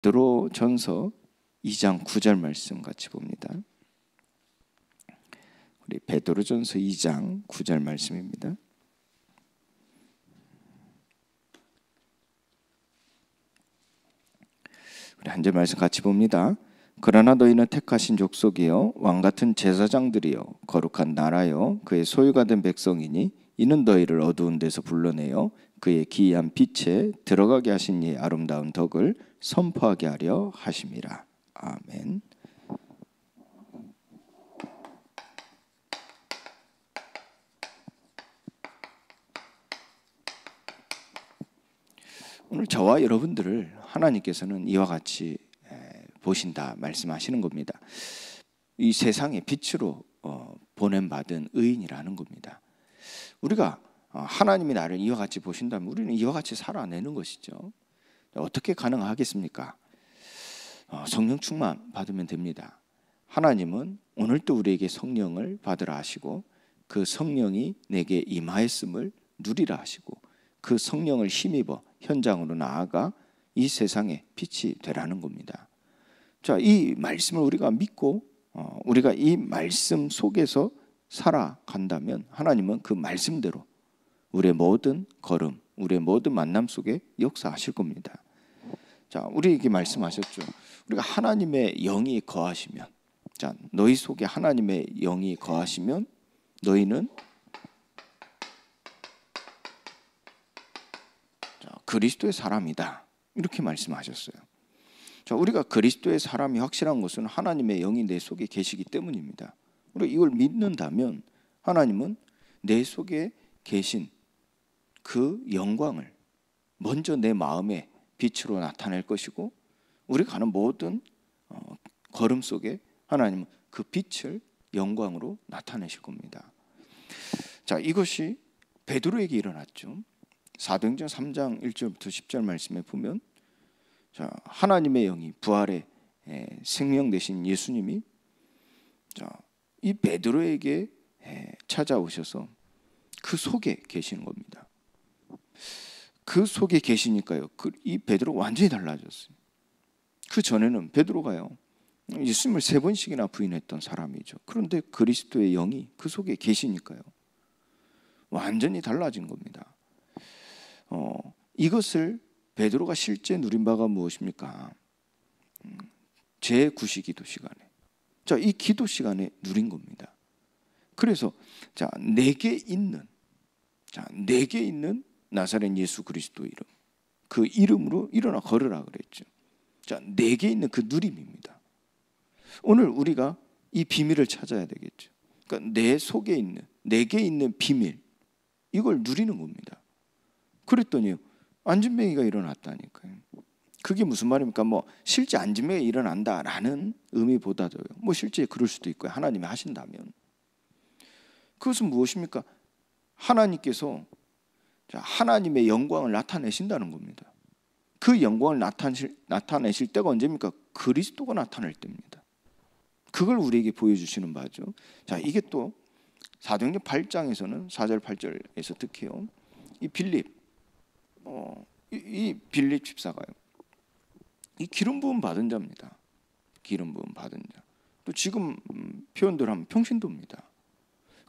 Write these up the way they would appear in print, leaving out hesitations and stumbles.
베드로전서 2장 9절 말씀 같이 봅니다. 우리 베드로전서 2장 9절 말씀입니다. 우리 한 절 말씀 같이 봅니다. 그러나 너희는 택하신 족속이요 왕같은 제사장들이요 거룩한 나라요 그의 소유가 된 백성이니 이는 너희를 어두운 데서 불러내어 그의 기이한 빛에 들어가게 하신 이의 아름다운 덕을 선포하게 하려 하심이라. 아멘. 오늘 저와 여러분들을 하나님께서는 이와 같이 보신다 말씀하시는 겁니다. 이 세상의 빛으로 보냄받은 의인이라는 겁니다. 우리가 하나님이 나를 이와 같이 보신다면 우리는 이와 같이 살아내는 것이죠. 어떻게 가능하겠습니까? 성령 충만 받으면 됩니다. 하나님은 오늘도 우리에게 성령을 받으라 하시고 그 성령이 내게 임하였음을 누리라 하시고 그 성령을 힘입어 현장으로 나아가 이 세상에 빛이 되라는 겁니다. 자, 이 말씀을 우리가 믿고 우리가 이 말씀 속에서 살아간다면 하나님은 그 말씀대로 우리의 모든 걸음, 우리의 모든 만남 속에 역사하실 겁니다. 자, 우리에게 말씀하셨죠. 우리가 하나님의 영이 거하시면, 자, 너희 속에 하나님의 영이 거하시면 너희는 그리스도의 사람이다. 이렇게 말씀하셨어요. 자, 우리가 그리스도의 사람이 확실한 것은 하나님의 영이 내 속에 계시기 때문입니다. 우리가 이걸 믿는다면 하나님은 내 속에 계신 그 영광을 먼저 내 마음의 빛으로 나타낼 것이고 우리가 가는 모든 걸음 속에 하나님은 그 빛을 영광으로 나타내실 겁니다. 자, 이것이 베드로에게 일어났죠. 사도행전 3장 1절부터 10절 말씀에 보면 자, 하나님의 영이 부활의 생명 되신 예수님이 자, 이 베드로에게 찾아오셔서 그 속에 계시는 겁니다. 그 속에 계시니까요. 이 베드로가 완전히 달라졌어요. 그 전에는 베드로가요. 예수님을 3번씩이나 부인했던 사람이죠. 그런데 그리스도의 영이 그 속에 계시니까요. 완전히 달라진 겁니다. 이것을 베드로가 실제 누린 바가 무엇입니까? 제9시 기도 시간에. 자, 이 기도 시간에 누린 겁니다. 그래서 자, 내게 있는 나사렛 예수 그리스도 이름. 그 이름으로 일어나 걸으라 그랬죠. 자, 내게 있는 그 누림입니다. 오늘 우리가 이 비밀을 찾아야 되겠죠. 그러니까 내 속에 있는 내게 있는 비밀 이걸 누리는 겁니다. 그랬더니요. 안진뱅이가 일어났다니까요. 그게 무슨 말입니까? 뭐 실제 안진뱅이가 일어난다라는 의미보다도요. 뭐 실제 그럴 수도 있고요. 하나님이 하신다면. 그것은 무엇입니까? 하나님께서 하나님의 영광을 나타내신다는 겁니다. 그 영광을 나타내실 때가 언제입니까? 그리스도가 나타날 때입니다. 그걸 우리에게 보여주시는 바죠. 자, 이게 또 사도행전 8장에서는 4절 8절에서 특히요. 이 빌립 이 빌립 집사가요. 이 기름 부음 받은 자입니다. 기름 부음 받은 자. 또 지금 표현대로 하면 평신도입니다.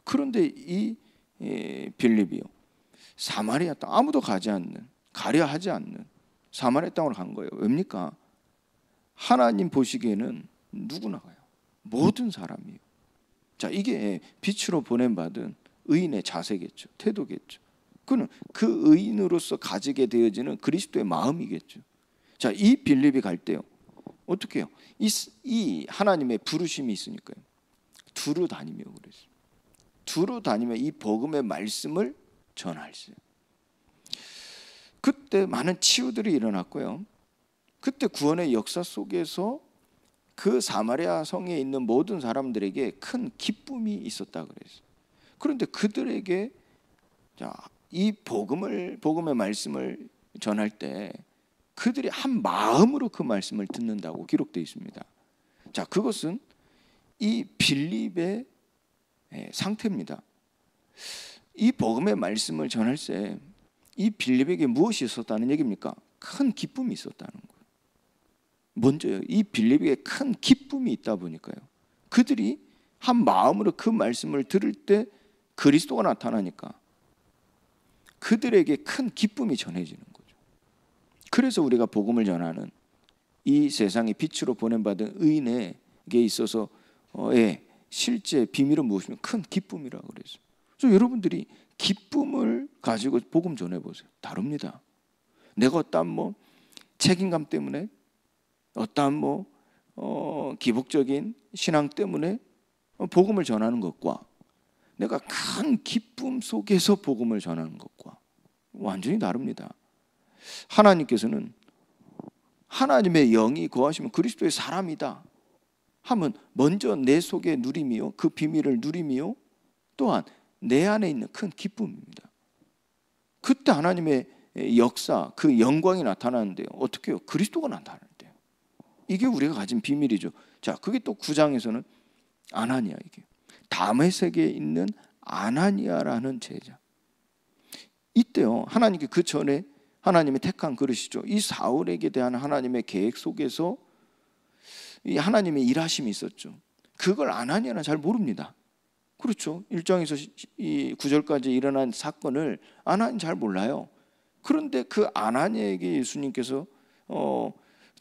그런데 이 빌립이요. 사마리아 땅 아무도 가지 않는 가려 하지 않는 사마리아 땅으로 간 거예요. 왜입니까? 하나님 보시기에는 누구나 가요. 모든 사람이요. 자, 이게 빛으로 보냄받은 의인의 자세겠죠. 태도겠죠. 그는 그 의인으로서 가지게 되어지는 그리스도의 마음이겠죠. 자, 이 빌립이 갈 때요. 어떻게 해요? 이 하나님의 부르심이 있으니까요. 두루 다니며 그랬어요. 두루 다니며 이 복음의 말씀을 전할세요. 그때 많은 치유들이 일어났고요. 그때 구원의 역사 속에서 그 사마리아 성에 있는 모든 사람들에게 큰 기쁨이 있었다 그랬어요. 그런데 그들에게 자, 이 복음의 말씀을 전할 때 그들이 한 마음으로 그 말씀을 듣는다고 기록되어 있습니다. 자, 그것은 이 빌립의 상태입니다. 이 복음의 말씀을 전할 때 이 빌립에게 무엇이 있었다는 얘기입니까? 큰 기쁨이 있었다는 거예요. 먼저요, 이 빌립에게 큰 기쁨이 있다 보니까요, 그들이 한 마음으로 그 말씀을 들을 때 그리스도가 나타나니까 그들에게 큰 기쁨이 전해지는 거죠. 그래서 우리가 복음을 전하는 이 세상의 빛으로 보냄받은 의인에게 있어서 실제 비밀은 무엇이면 큰 기쁨이라고 그랬어요. 그래서 여러분들이 기쁨을 가지고 복음 전해보세요. 다릅니다. 내가 어떠한 책임감 때문에, 어떠한 기복적인 신앙 때문에 복음을 전하는 것과 내가 큰 기쁨 속에서 복음을 전하는 것과 완전히 다릅니다. 하나님께서는 하나님의 영이 거하시면 그리스도의 사람이다 하면 먼저 내 속에 누림이요, 그 비밀을 누림이요, 또한 내 안에 있는 큰 기쁨입니다. 그때 하나님의 역사, 그 영광이 나타나는데요, 어떻게 해요? 그리스도가 나타나는데요. 이게 우리가 가진 비밀이죠. 자, 그게 또 9장에서는 아나니아, 이게 다메섹에 있는 아나니아라는 제자. 이때요, 하나님께 그 전에 하나님의 택한 그릇이죠. 이 사울에게 대한 하나님의 계획 속에서 이 하나님의 일하심이 있었죠. 그걸 아나니아는 잘 모릅니다. 그렇죠. 1장에서 이 9절까지 일어난 사건을 아나니아는 잘 몰라요. 그런데 그 아나니아에게 예수님께서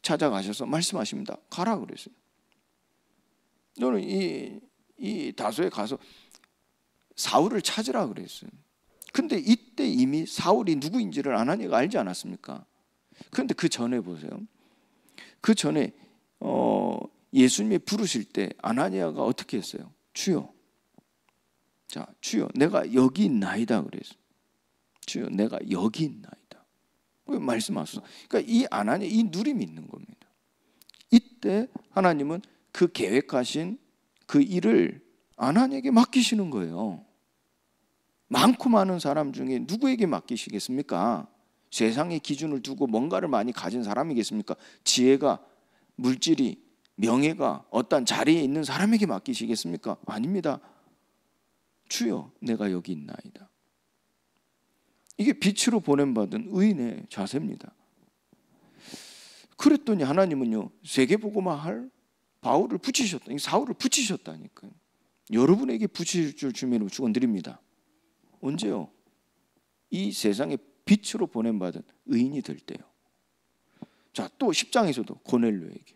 찾아가셔서 말씀하십니다. 가라 그랬어요. 너는 이 다소에 가서 사울을 찾으라 그랬어요. 근데 이때 이미 사울이 누구인지를 아나니아가 알지 않았습니까? 그런데 그 전에 보세요. 그 전에 예수님이 부르실 때 아나니아가 어떻게 했어요? 주여, 자, 주여, 내가 여기 있나이다 그랬어요. 주여, 내가 여기 있나이다. 왜 말씀하셔서? 그러니까 이 아나니아, 이 누림이 있는 겁니다. 이때 하나님은 그 계획하신 그 일을 아나니아에게 맡기시는 거예요. 많고 많은 사람 중에 누구에게 맡기시겠습니까? 세상의 기준을 두고 뭔가를 많이 가진 사람이겠습니까? 지혜가, 물질이, 명예가 어떤 자리에 있는 사람에게 맡기시겠습니까? 아닙니다. 주여, 내가 여기 있나이다. 이게 빛으로 보냄받은 의인의 자세입니다. 그랬더니 하나님은요, 세계복음화할 바울을 붙이셨다, 사울을 붙이셨다니까요. 여러분에게 붙이실 줄 주님으로 축원드립니다. 언제요? 이 세상에 빛으로 보냄받은 의인이 될 때요. 자, 또 10장에서도 고넬료에게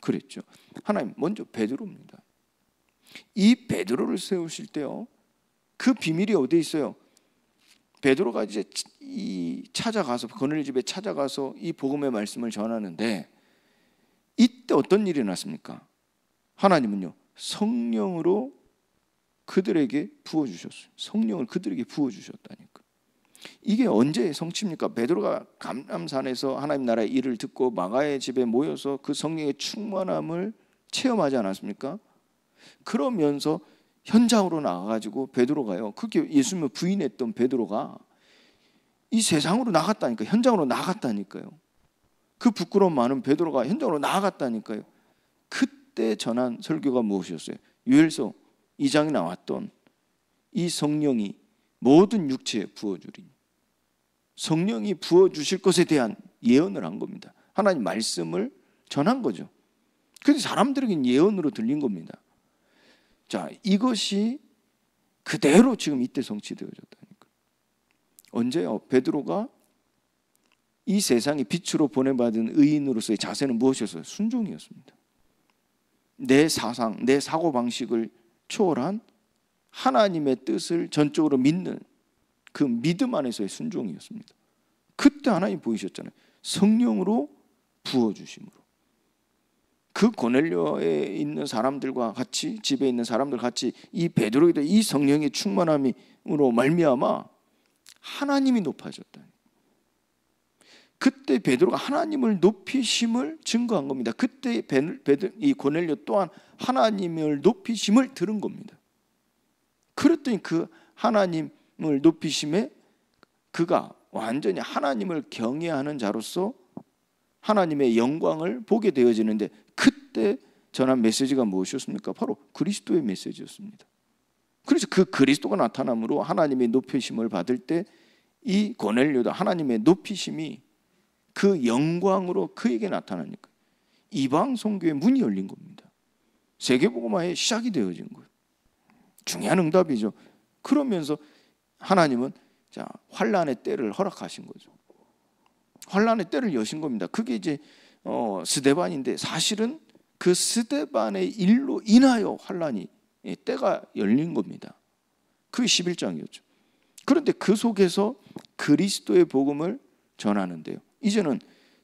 그랬죠. 하나님 먼저 베드로입니다. 이 베드로를 세우실 때요, 그 비밀이 어디에 있어요? 베드로가 이제 찾아가서 고넬료 집에 찾아가서 이 복음의 말씀을 전하는데 이때 어떤 일이 났습니까? 하나님은요, 성령으로 그들에게 부어주셨어요. 성령을 그들에게 부어주셨다니까. 이게 언제 성취입니까? 베드로가 감람산에서 하나님 나라의 일을 듣고 마가의 집에 모여서 그 성령의 충만함을 체험하지 않았습니까? 그러면서 현장으로 나가가지고 베드로가요, 그게 예수님을 부인했던 베드로가 이 세상으로 나갔다니까, 현장으로 나갔다니까요. 그 부끄러움 많은 베드로가 현장으로 나갔다니까요. 그때 전한 설교가 무엇이었어요? 요엘서 2장에 나왔던 이 성령이 모든 육체에 부어주리니, 성령이 부어주실 것에 대한 예언을 한 겁니다. 하나님 말씀을 전한 거죠. 그래서 사람들에게는 예언으로 들린 겁니다. 자, 이것이 그대로 지금 이때 성취되어졌다니까. 언제요? 베드로가 이 세상의 빛으로 보내받은 의인으로서의 자세는 무엇이었어요? 순종이었습니다. 내 사상, 내 사고방식을 초월한 하나님의 뜻을 전적으로 믿는 그 믿음 안에서의 순종이었습니다. 그때 하나님 보이셨잖아요. 성령으로 부어주심으로. 그 고넬료에 있는 사람들과 같이, 집에 있는 사람들 같이 이 베드로에도 이 성령의 충만함으로 말미암아 하나님이 높아졌다. 그때 베드로가 하나님을 높이심을 증거한 겁니다. 그때 이 고넬료 또한 하나님을 높이심을 들은 겁니다. 그랬더니 그 하나님을 높이심에 그가 완전히 하나님을 경외하는 자로서 하나님의 영광을 보게 되어지는데, 그때 전한 메시지가 무엇이었습니까? 바로 그리스도의 메시지였습니다. 그래서 그 그리스도가 나타남으로 하나님의 높이심을 받을 때 이 고넬료도 하나님의 높이심이 그 영광으로 그에게 나타나니까 이방 선교의 문이 열린 겁니다. 세계복음화의 시작이 되어진 거예요. 중요한 응답이죠. 그러면서 하나님은 자, 환란의 때를 허락하신 거죠. 환란의 때를 여신 겁니다. 그게 이제 스데반인데 사실은 그 스데반의 일로 인하여 환란이 때가 열린 겁니다. 그게 11장이었죠. 그런데 그 속에서 그리스도의 복음을 전하는데요. 이제는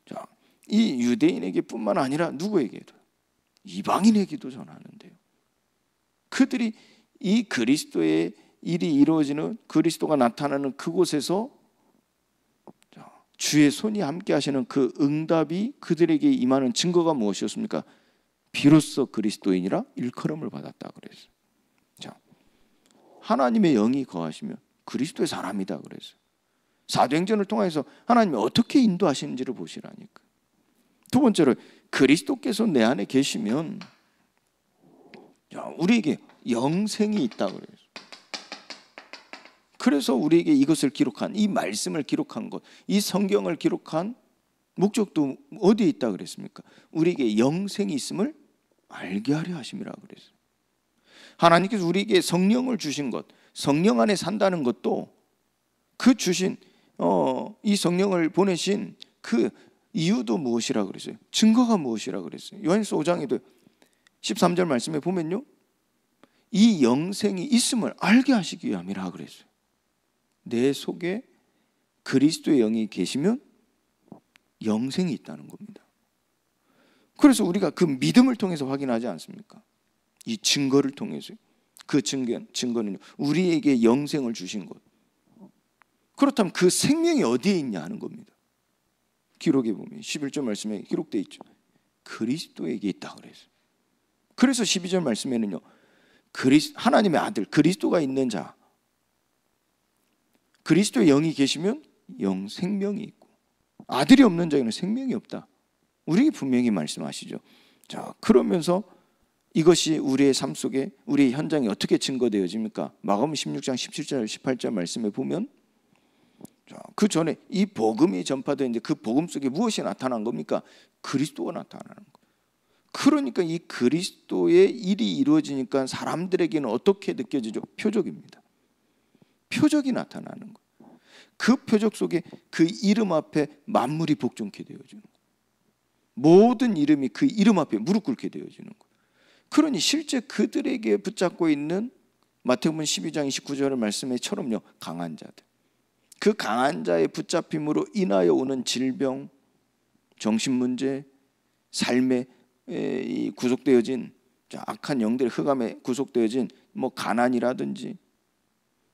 자, 이 유대인에게 뿐만 아니라 누구에게도 이방인에게도 전하는데요. 그들이 이 그리스도의 일이 이루어지는 그리스도가 나타나는 그곳에서 주의 손이 함께 하시는 그 응답이 그들에게 임하는 증거가 무엇이었습니까? 비로소 그리스도인이라 일컬음을 받았다 그랬어요. 자, 하나님의 영이 거하시면 그리스도의 사람이다 그랬어요. 사도행전을 통해서 하나님이 어떻게 인도하시는지를 보시라니까. 두 번째로 그리스도께서 내 안에 계시면 우리에게 영생이 있다 그래요. 그래서 우리에게 이것을 기록한, 이 말씀을 기록한 것, 이 성경을 기록한 목적도 어디에 있다 그랬습니까? 우리에게 영생이 있음을 알게 하려 하심이라 그랬어요. 하나님께서 우리에게 성령을 주신 것, 성령 안에 산다는 것도 그 주신 이 성령을 보내신 그 이유도 무엇이라 그랬어요? 증거가 무엇이라 그랬어요? 요한일서 5장에도 13절 말씀에 보면요, 이 영생이 있음을 알게 하시기 위함이라 그랬어요. 내 속에 그리스도의 영이 계시면 영생이 있다는 겁니다. 그래서 우리가 그 믿음을 통해서 확인하지 않습니까? 이 증거를 통해서. 그 증거는 우리에게 영생을 주신 것. 그렇다면 그 생명이 어디에 있냐 하는 겁니다. 기록에 보면 11절 말씀에 기록되어 있죠. 그리스도에게 있다 그랬어요. 그래서 12절 말씀에는요, 하나님의 아들 그리스도가 있는 자, 그리스도의 영이 계시면 생명이 있고, 아들이 없는 자에는 생명이 없다. 우리에게 분명히 말씀하시죠. 자, 그러면서 이것이 우리의 삶 속에, 우리의 현장에 어떻게 증거되어집니까? 마가복음 16장 17절 18절 말씀에 보면, 그 전에 이 복음이 전파되는데 그 복음 속에 무엇이 나타난 겁니까? 그리스도가 나타나는 거예요. 그러니까 이 그리스도의 일이 이루어지니까 사람들에게는 어떻게 느껴지죠? 표적입니다. 표적이 나타나는 거예요. 그 표적 속에 그 이름 앞에 만물이 복종케 되어지는 거예요. 모든 이름이 그 이름 앞에 무릎 꿇게 되어지는 거예요. 그러니 실제 그들에게 붙잡고 있는 마태복음 12장 29절의 말씀에처럼요, 강한 자들, 그 강한 자의 붙잡힘으로 인하여 오는 질병, 정신문제, 삶에 구속되어진 악한 영들의 흑암에 구속되어진 가난이라든지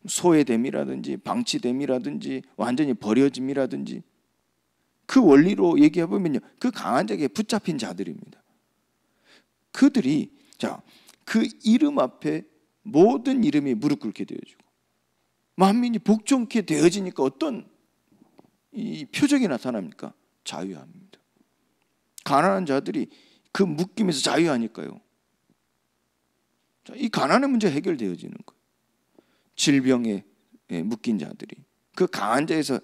소외됨이라든지 방치됨이라든지 완전히 버려짐이라든지, 그 원리로 얘기해보면요, 그 강한 자에게 붙잡힌 자들입니다. 그들이 그 이름 앞에 모든 이름이 무릎 꿇게 되어지고 만민이 복종케 되어지니까 어떤 이 표적이 나타납니까? 자유함입니다. 가난한 자들이 그 묶임에서 자유하니까요, 이 가난의 문제 해결되어지는 거예요. 질병에 묶인 자들이 그 강한 자에서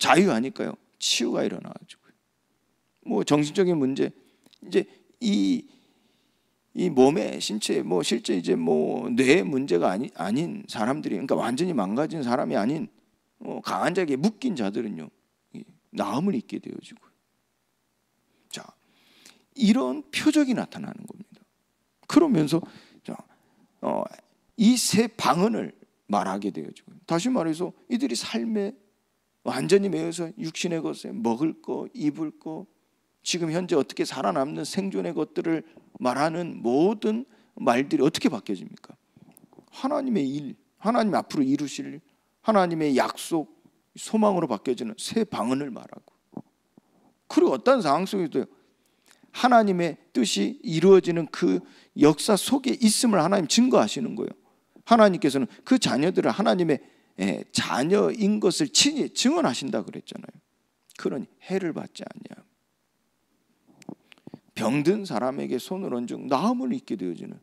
자유하니까요, 치유가 일어나가지고 정신적인 문제, 이제 이 몸의 신체 실제 이제 뇌 문제가 아닌 사람들이, 그러니까 완전히 망가진 사람이 아닌 강한 자에게 묶인 자들은요, 나음을 잊게 되어지고, 자, 이런 표적이 나타나는 겁니다. 그러면서 이 세 방언을 말하게 되어지고, 다시 말해서 이들이 삶에 완전히 매여서 육신의 것에 먹을 거, 입을 거, 지금 현재 어떻게 살아남는 생존의 것들을 말하는 모든 말들이 어떻게 바뀌어집니까? 하나님의 일, 하나님 앞으로 이루실 일, 하나님의 약속, 소망으로 바뀌어지는 새 방언을 말하고, 그리고 어떤 상황 속에도 하나님의 뜻이 이루어지는 그 역사 속에 있음을 하나님 증거하시는 거예요. 하나님께서는 그 자녀들을 하나님의 자녀인 것을 친히 증언하신다 그랬잖아요. 그러니 해를 받지 아니함. 병든 사람에게 손을 얹은 나음을 잊게 되어지는,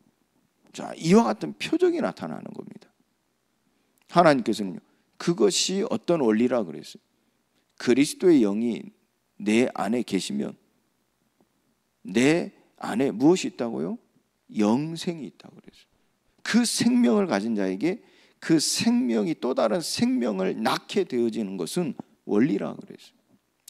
자, 이와 같은 표적이 나타나는 겁니다. 하나님께서는요, 그것이 어떤 원리라 그랬어요. 그리스도의 영이 내 안에 계시면 내 안에 무엇이 있다고요? 영생이 있다고 그랬어요. 그 생명을 가진 자에게 그 생명이 또 다른 생명을 낳게 되어지는 것은 원리라 그랬어요.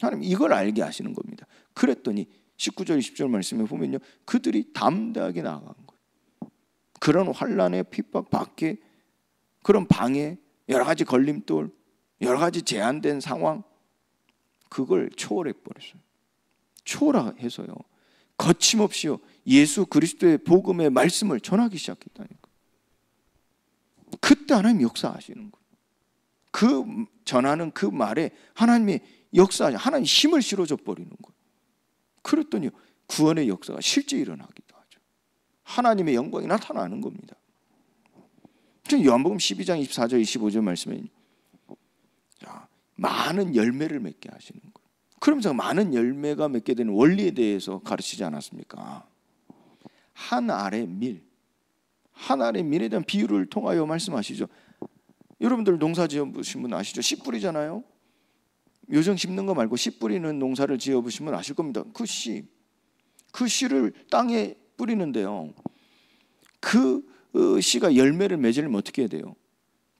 하나님 이걸 알게 하시는 겁니다. 그랬더니 19절 20절 말씀에 보면요, 그들이 담대하게 나아간 거예요. 그런 환난의 핍박 밖에, 그런 방해, 여러 가지 걸림돌, 여러 가지 제한된 상황, 그걸 초월해 버렸어요. 초월해서요, 거침없이요 예수 그리스도의 복음의 말씀을 전하기 시작했다니까. 그때 하나님 역사하시는 거예요. 그 전하는 그 말에 하나님의 역사하시, 하나님 힘을 실어줘 버리는 거예요. 그랬더니 구원의 역사가 실제 일어나기도 하죠. 하나님의 영광이 나타나는 겁니다. 요한복음 12장 24절 25절 말씀에 많은 열매를 맺게 하시는 거예요. 그러면서 많은 열매가 맺게 되는 원리에 대해서 가르치지 않았습니까? 한 알의 밀, 한 알의 밀에 대한 비유를 통하여 말씀하시죠. 여러분들 농사 지어보신 분 아시죠? 씨 뿌리잖아요. 요정 심는 거 말고 씨 뿌리는 농사를 지어보시면 아실 겁니다. 그 씨를 땅에 뿌리는데요, 그 씨가 열매를 맺으려면 어떻게 해야 돼요?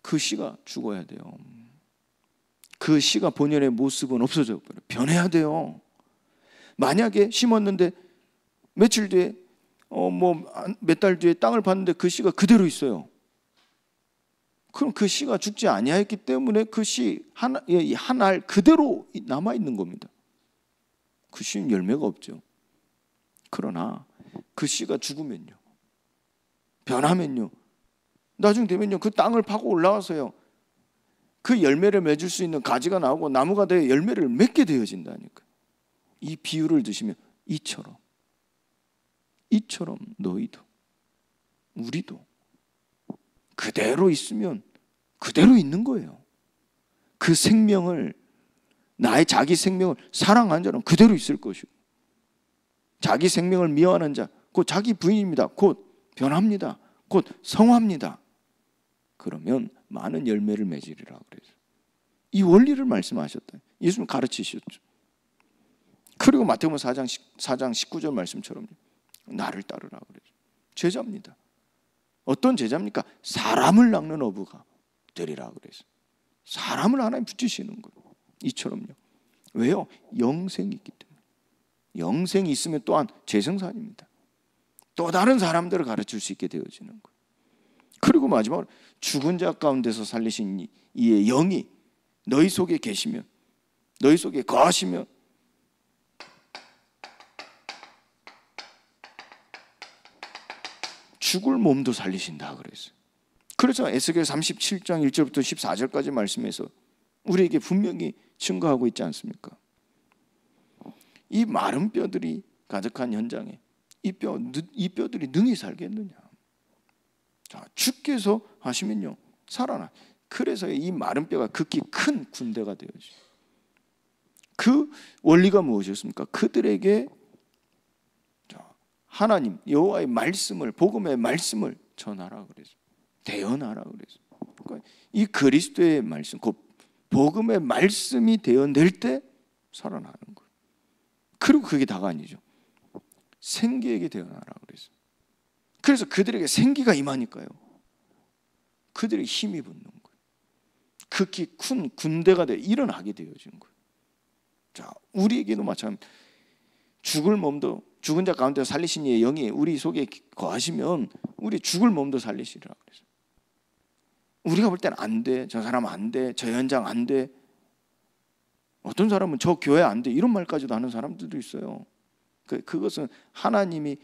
그 씨가 죽어야 돼요. 그 씨가 본연의 모습은 없어져 버려요. 변해야 돼요. 만약에 심었는데 며칠 뒤에 몇 달 뒤에 땅을 봤는데 그 씨가 그대로 있어요. 그럼 그 씨가 죽지 아니하였기 때문에 그 씨 한 알 그대로 남아 있는 겁니다. 그 씨는 열매가 없죠. 그러나 그 씨가 죽으면요, 변하면요, 나중 되면요, 그 땅을 파고 올라와서요, 그 열매를 맺을 수 있는 가지가 나오고 나무가 되어 열매를 맺게 되어진다니까. 이 비유를 드시면 이처럼 너희도, 우리도 그대로 있으면 그대로 있는 거예요. 그 생명을, 나의 자기 생명을 사랑하는 자는 그대로 있을 것이고, 자기 생명을 미워하는 자, 곧 자기 부인입니다. 곧 변합니다. 곧 성화합니다. 그러면 많은 열매를 맺으리라 그래서 이 원리를 말씀하셨다. 예수님 가르치셨죠. 그리고 마태복음 4장 19절 말씀처럼 나를 따르라 그래서 제자입니다. 어떤 제자입니까? 사람을 낚는 어부가 되리라 그래서 사람을 하나님 붙이시는 거예요. 이처럼요. 왜요? 영생이 있기 때문에. 영생이 있으면 또한 재생산입니다. 또 다른 사람들을 가르칠 수 있게 되어지는 거예요. 그리고 마지막으로 죽은 자 가운데서 살리신 이의 영이 너희 속에 계시면, 너희 속에 거하시면 죽을 몸도 살리신다 그랬어요. 그래서 에스겔 37장 1절부터 14절까지 말씀에서 우리에게 분명히 증거하고 있지 않습니까? 이 마른 뼈들이 가득한 현장에 이 뼈들이 능히 살겠느냐? 자, 주께서 하시면요, 살아나. 그래서 이 마른 뼈가 극히 큰 군대가 되어지. 그 원리가 무엇이었습니까? 그들에게 하나님 여호와의 말씀을, 복음의 말씀을 전하라 그래서, 대언하라 그래서. 그러니까 이 그리스도의 말씀, 곧 복음의 말씀이 되어낼 때 살아나는 거예요. 그리고 그게 다가 아니죠. 생기에게 대언하라 그래서. 그래서 그들에게 생기가 임하니까요, 그들의 힘이 붙는 거예요. 극히 큰 군대가 돼 일어나게 되어지는 거예요. 자, 우리에게도 마찬가지입니다. 죽을 몸도, 죽은 자 가운데 살리신 이의 영이 우리 속에 거하시면 우리 죽을 몸도 살리시리라 그래서. 우리가 볼 때는 안 돼, 저 사람 안 돼, 저 현장 안 돼, 어떤 사람은 저 교회 안 돼, 이런 말까지도 하는 사람들도 있어요. 그것은 하나님이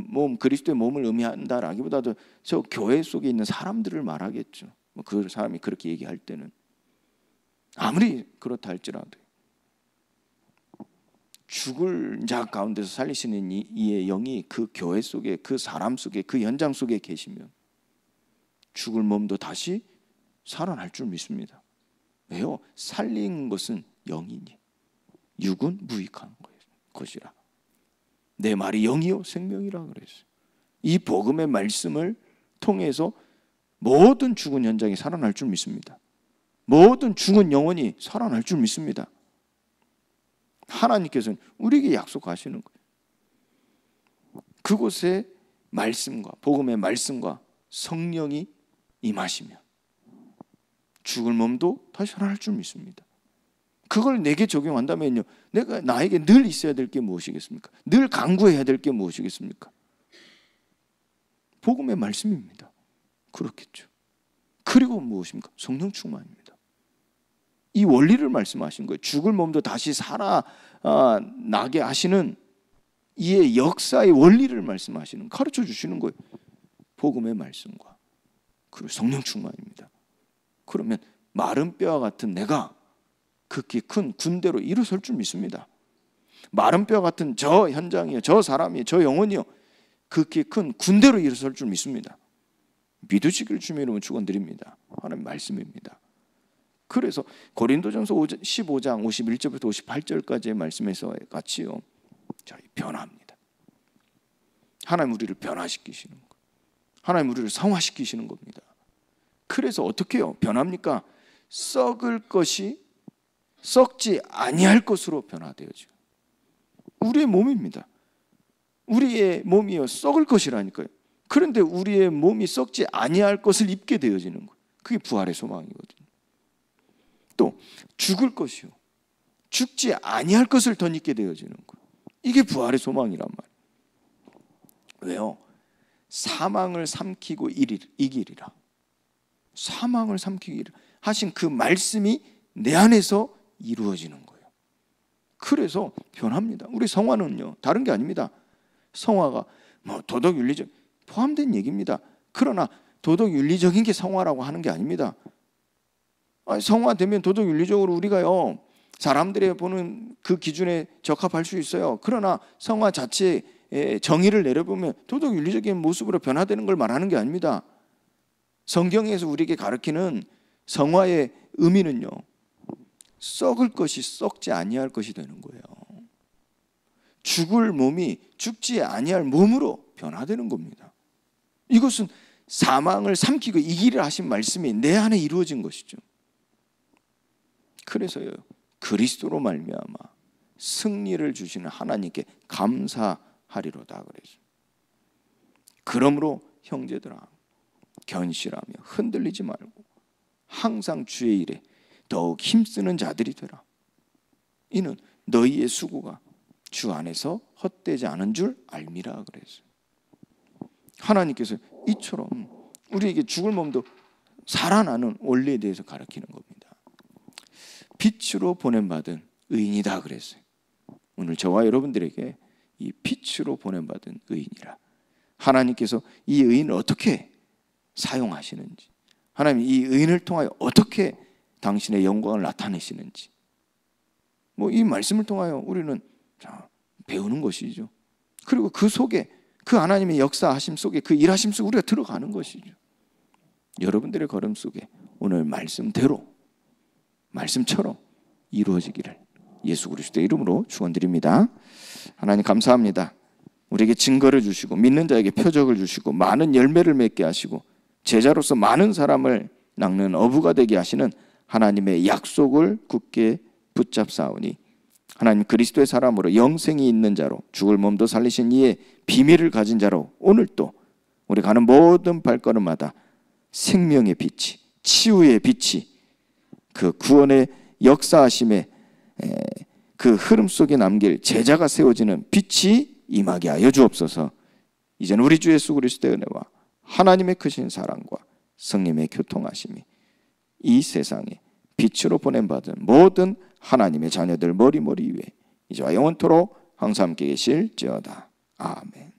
몸, 그리스도의 몸을 의미한다라기보다도 저 교회 속에 있는 사람들을 말하겠죠. 그 사람이 그렇게 얘기할 때는 아무리 그렇다 할지라도 죽을 자 가운데서 살리시는 이의 영이 그 교회 속에, 그 사람 속에, 그 현장 속에 계시면 죽을 몸도 다시 살아날 줄 믿습니다. 왜요? 살린 것은 영이니 육은 무익한 것이라. 내 말이 영이요 생명이라 그랬어요. 이 복음의 말씀을 통해서 모든 죽은 현장이 살아날 줄 믿습니다. 모든 죽은 영혼이 살아날 줄 믿습니다. 하나님께서는 우리에게 약속하시는 거예요. 그곳에 말씀과 복음의 말씀과 성령이 임하시면 죽을 몸도 다시 살아날 줄 믿습니다. 그걸 내게 적용한다면요, 내가 나에게 늘 있어야 될 게 무엇이겠습니까? 늘 강구해야 될 게 무엇이겠습니까? 복음의 말씀입니다. 그렇겠죠. 그리고 무엇입니까? 성령 충만입니다. 이 원리를 말씀하신 거예요. 죽을 몸도 다시 살아나게 하시는 이의 역사의 원리를 말씀하시는, 가르쳐 주시는 거예요. 복음의 말씀과 그리고 성령 충만입니다. 그러면 마른 뼈와 같은 내가 극히 큰 군대로 일어설 줄 믿습니다. 마른 뼈 같은 저 현장이요, 저 사람이요, 저 영혼이요, 극히 큰 군대로 일어설 줄 믿습니다. 믿으시길 주님의 이름으로 축원드립니다. 하나님 말씀입니다. 그래서 고린도전서 15장 51절부터 58절까지의 말씀에서 같이요, 변화합니다. 하나님 우리를 변화시키시는 거, 하나님 우리를 성화시키시는 겁니다. 그래서 어떻게 해요? 변합니까? 썩을 것이 썩지 아니할 것으로 변화되어지고, 우리의 몸입니다. 우리의 몸이요 썩을 것이라니까요. 그런데 우리의 몸이 썩지 아니할 것을 입게 되어지는 거예요. 그게 부활의 소망이거든요. 또 죽을 것이요 죽지 아니할 것을 덧입게 되어지는 거예요. 이게 부활의 소망이란 말이에요. 왜요? 사망을 삼키고 이기리라. 사망을 삼키기를 하신 그 말씀이 내 안에서 이루어지는 거예요. 그래서 변합니다. 우리 성화는요 다른 게 아닙니다. 성화가 뭐 도덕 윤리적 포함된 얘기입니다. 그러나 도덕 윤리적인 게 성화라고 하는 게 아닙니다. 성화되면 도덕 윤리적으로 우리가요 사람들이 보는 그 기준에 적합할 수 있어요. 그러나 성화 자체의 정의를 내려보면 도덕 윤리적인 모습으로 변화되는 걸 말하는 게 아닙니다. 성경에서 우리에게 가르치는 성화의 의미는요, 썩을 것이 썩지 아니할 것이 되는 거예요. 죽을 몸이 죽지 아니할 몸으로 변화되는 겁니다. 이것은 사망을 삼키고 이기리라 하신 말씀이 내 안에 이루어진 것이죠. 그래서요, 그리스도로 말미암아 승리를 주시는 하나님께 감사하리로다 그래서. 그러므로 형제들아, 견실하며 흔들리지 말고 항상 주의 일에 더욱 힘쓰는 자들이 되라. 이는 너희의 수고가 주 안에서 헛되지 않은 줄 알미라 그랬어요. 하나님께서 이처럼 우리에게 죽을 몸도 살아나는 원리에 대해서 가르치는 겁니다. 빛으로 보냄받은 의인이다 그랬어요. 오늘 저와 여러분들에게 이 빛으로 보냄받은 의인이라, 하나님께서 이 의인을 어떻게 사용하시는지, 하나님 이 의인을 통하여 어떻게 당신의 영광을 나타내시는지, 뭐 이 말씀을 통하여 우리는 배우는 것이죠. 그리고 그 속에, 그 하나님의 역사하심 속에, 그 일하심 속에 우리가 들어가는 것이죠. 여러분들의 걸음 속에 오늘 말씀대로, 말씀처럼 이루어지기를 예수 그리스도의 이름으로 축원드립니다. 하나님 감사합니다. 우리에게 증거를 주시고 믿는 자에게 표적을 주시고 많은 열매를 맺게 하시고 제자로서 많은 사람을 낚는 어부가 되게 하시는 하나님의 약속을 굳게 붙잡사오니 하나님 그리스도의 사람으로 영생이 있는 자로 죽을 몸도 살리신 이의 비밀을 가진 자로 오늘 또 우리 가는 모든 발걸음마다 생명의 빛이, 치유의 빛이, 그 구원의 역사하심의 그 흐름 속에 남길 제자가 세워지는 빛이 임하게 하여 주옵소서. 이제는 우리 주 예수 그리스도의 은혜와 하나님의 크신 사랑과 성령의 교통하심이 이 세상에 빛으로 보냄받은 모든 하나님의 자녀들 머리머리 위에 이제와 영원토록 항상 함께 계실지어다. 아멘.